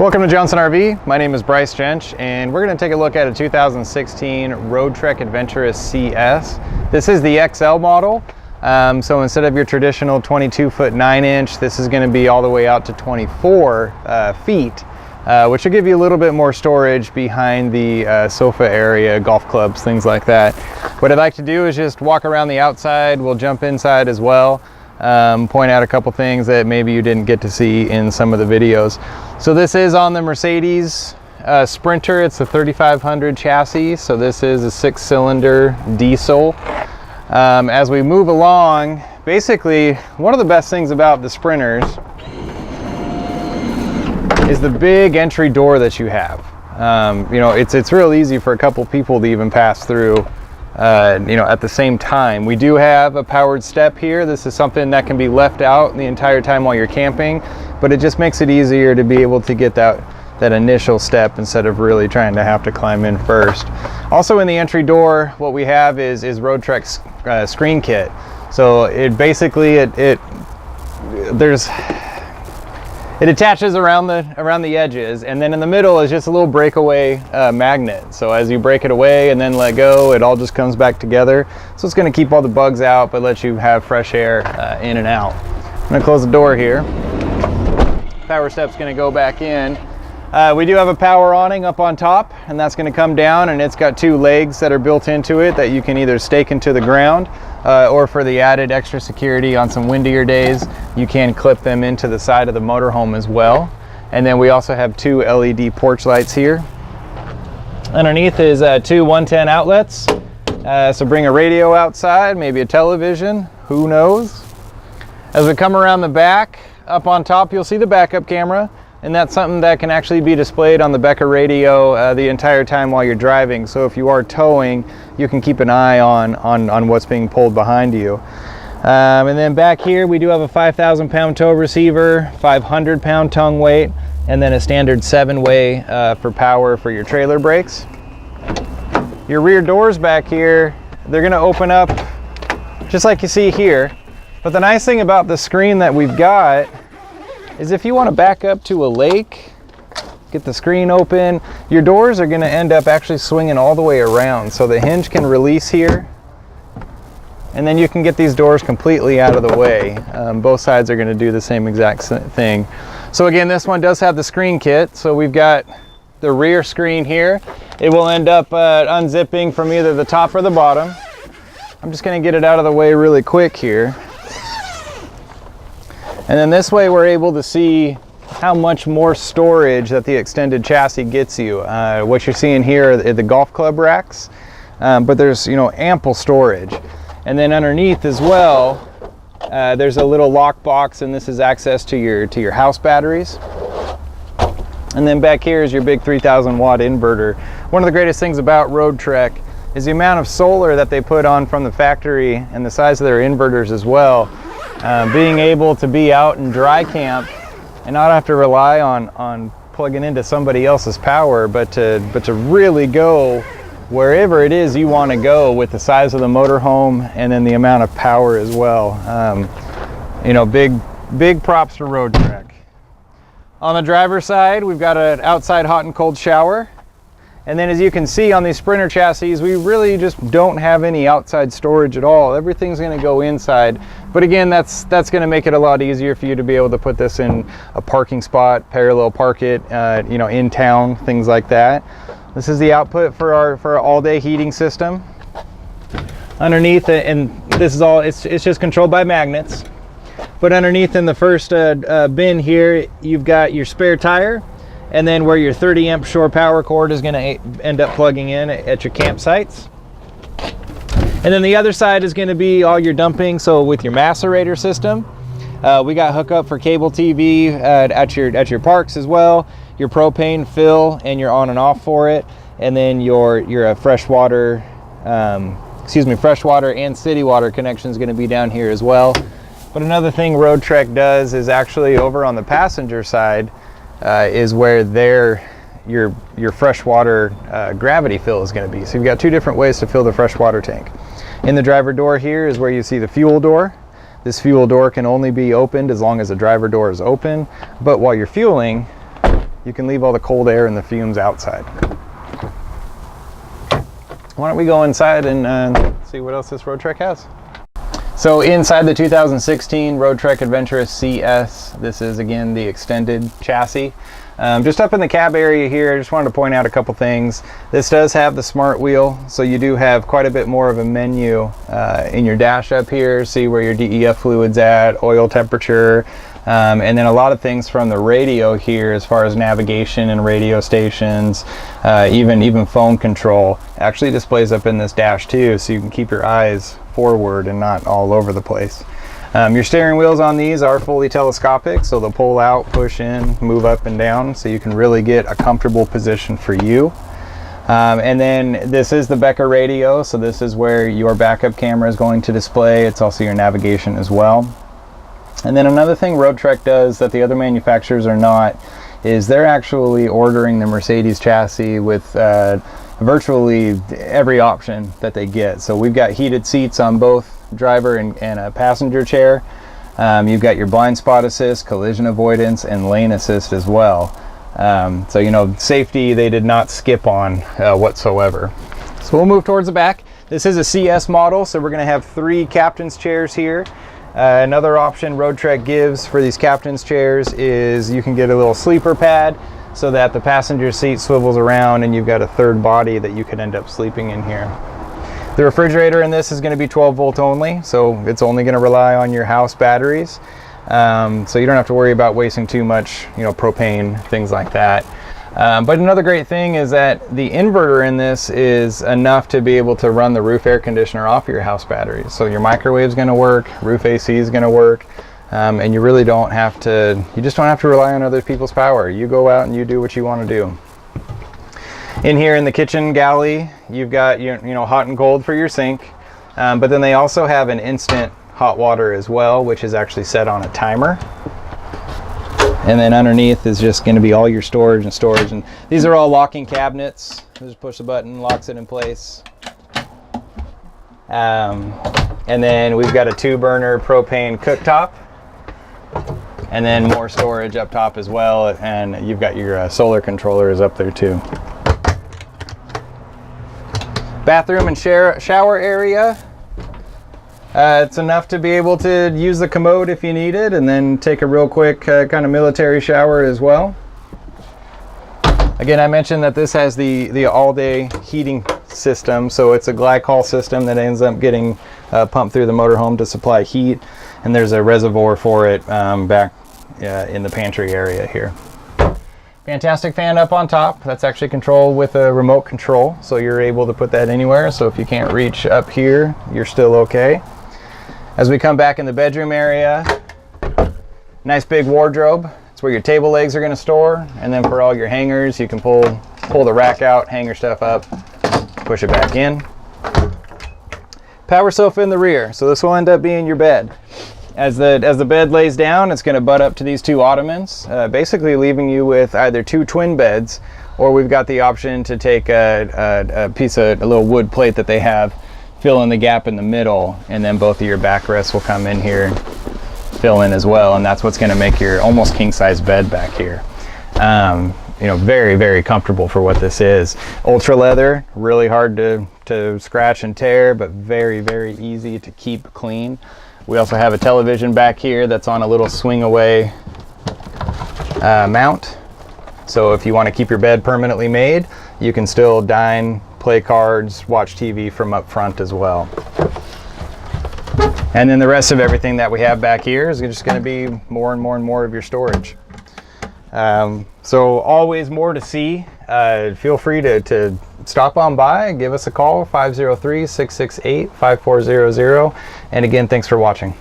Welcome to Johnson RV. My name is Bryce Jench, and we're going to take a look at a 2016 Roadtrek Adventurous CS. This is the XL model, so instead of your traditional 22-foot 9-inch, this is going to be all the way out to 24 feet, which will give you a little bit more storage behind the sofa area, golf clubs, things like that. What I'd like to do is just walk around the outside. We'll jump inside as well. Point out a couple things that maybe you didn't get to see in some of the videos. So this is on the Mercedes Sprinter. It's a 3500 chassis, so this is a 6-cylinder diesel. As we move along, basically one of the best things about the Sprinters is the big entry door that you have. You know, it's real easy for a couple people to even pass through. You know, at the same time, we do have a powered step here. This is something that can be left out the entire time while you're camping, but it just makes it easier to be able to get that initial step instead of really trying to have to climb in first. Also in the entry door, what we have is Roadtrek's screen kit. So it basically it attaches around the edges, and then in the middle is just a little breakaway magnet. So as you break it away and then let go, it all just comes back together. So it's going to keep all the bugs out, but let you have fresh air in and out. I'm going to close the door here. Power step's going to go back in. We do have a power awning up on top, and that's going to come down, and it's got 2 legs that are built into it that you can either stake into the ground or for the added extra security on some windier days, you can clip them into the side of the motorhome as well. And then we also have 2 LED porch lights here. Underneath is 2 110 outlets. So bring a radio outside, maybe a television, who knows. As we come around the back, up on top you'll see the backup camera. And that's something that can actually be displayed on the Becker radio the entire time while you're driving. So if you are towing, you can keep an eye on what's being pulled behind you. And then back here, we do have a 5,000-pound tow receiver, 500-pound tongue weight, and then a standard 7-way for power for your trailer brakes. Your rear doors back here, they're going to open up just like you see here. But the nice thing about the screen that we've got is if you want to back up to a lake, get the screen open, your doors are going to end up actually swinging all the way around. So the hinge can release here, and then you can get these doors completely out of the way. Both sides are going to do the same exact thing. So again, this one does have the screen kit. So we've got the rear screen here. It will end up unzipping from either the top or the bottom. I'm just going to get it out of the way really quick here. And then this way we're able to see how much more storage that the extended chassis gets you. What you're seeing here are the golf club racks, but there's, you know, ample storage. And then underneath as well, there's a little lock box, and this is access to your house batteries. And then back here is your big 3,000 watt inverter. One of the greatest things about Roadtrek is the amount of solar that they put on from the factory and the size of their inverters as well. Being able to be out and dry camp and not have to rely on plugging into somebody else's power, but to really go wherever it is you want to go with the size of the motorhome and then the amount of power as well. You know, big props for Roadtrek. On the driver's side, we've got an outside hot and cold shower. And then as you can see on these Sprinter chassis, we really just don't have any outside storage at all. Everything's going to go inside. But again, that's going to make it a lot easier for you to be able to put this in a parking spot, parallel park it, you know, in town, things like that. This is the output for our all-day heating system. Underneath, and this is all, it's just controlled by magnets. But underneath in the first bin here, you've got your spare tire. And then where your 30 amp shore power cord is going to end up plugging in at your campsites. And then the other side is going to be all your dumping. So with your macerator system, we got hookup for cable TV at your parks as well. Your propane fill and your on and off for it. And then your freshwater and city water connection is going to be down here as well. But another thing Roadtrek does is actually over on the passenger side, is where your freshwater gravity fill is going to be. So you've got 2 different ways to fill the freshwater tank. In the driver door here is where you see the fuel door. This fuel door can only be opened as long as the driver door is open, but while you're fueling, you can leave all the cold air and the fumes outside. Why don't we go inside and see what else this Roadtrek has? So inside the 2016 Roadtrek Adventurous CS, this is again the extended chassis. Just up in the cab area here, I just wanted to point out a couple things. This does have the smart wheel, so you do have quite a bit more of a menu in your dash up here. See where your DEF fluid's at, oil temperature, and then a lot of things from the radio here as far as navigation and radio stations, even phone control actually displays up in this dash too, so you can keep your eyes forward and not all over the place. Your steering wheels on these are fully telescopic, so they'll pull out, push in, move up and down, so you can really get a comfortable position for you. And then this is the Becker radio, so this is where your backup camera is going to display. It's also your navigation as well. And then another thing Roadtrek does that the other manufacturers are not is they're actually ordering the Mercedes chassis with virtually every option that they get. So we've got heated seats on both driver and a passenger chair. You've got your blind spot assist, collision avoidance, and lane assist as well. So you know, safety they did not skip on whatsoever. So we'll move towards the back. This is a CS model, so we're going to have 3 captain's chairs here. Another option Roadtrek gives for these captain's chairs is you can get a little sleeper pad so that the passenger seat swivels around and you've got a third body that you could end up sleeping in here. The refrigerator in this is going to be 12 volt only, so it's only going to rely on your house batteries. So you don't have to worry about wasting too much, you know, propane, things like that. But another great thing is that the inverter in this is enough to be able to run the roof air conditioner off your house batteries. So your microwave is going to work, roof AC is going to work, and you really don't have to, you just don't have to rely on other people's power. You go out and you do what you want to do. In here in the kitchen galley, you've got your, you know, hot and cold for your sink, but then they also have an instant hot water as well, which is actually set on a timer. And then underneath is just going to be all your storage, and these are all locking cabinets. Just push the button, locks it in place. And then we've got a 2-burner propane cooktop, and then more storage up top as well. And you've got your solar controllers up there too. Bathroom and shower area. It's enough to be able to use the commode if you need it, and then take a real quick kind of military shower as well. Again, I mentioned that this has the all-day heating system, so it's a glycol system that ends up getting pumped through the motorhome to supply heat, and there's a reservoir for it back in the pantry area here. Fantastic fan up on top. That's actually controlled with a remote control, so you're able to put that anywhere. So if you can't reach up here, you're still okay. As we come back in the bedroom area, nice big wardrobe. It's where your table legs are going to store, and then for all your hangers, you can pull the rack out, hang your stuff up, push it back in. Power sofa in the rear, so this will end up being your bed. As the bed lays down, it's going to butt up to these 2 ottomans, basically leaving you with either 2 twin beds, or we've got the option to take a little wood plate that they have, fill in the gap in the middle, and then both of your backrests will come in here, fill in as well, and that's what's going to make your almost king-size bed back here. You know, very, very comfortable for what this is. Ultra leather, really hard to scratch and tear, but very, very easy to keep clean. We also have a television back here that's on a little swing away mount. So if you want to keep your bed permanently made, you can still dine, play cards, watch TV from up front as well. And then the rest of everything that we have back here is just going to be more and more and more of your storage. So always more to see. Feel free to stop on by, give us a call, 503-668-5400. And again, thanks for watching.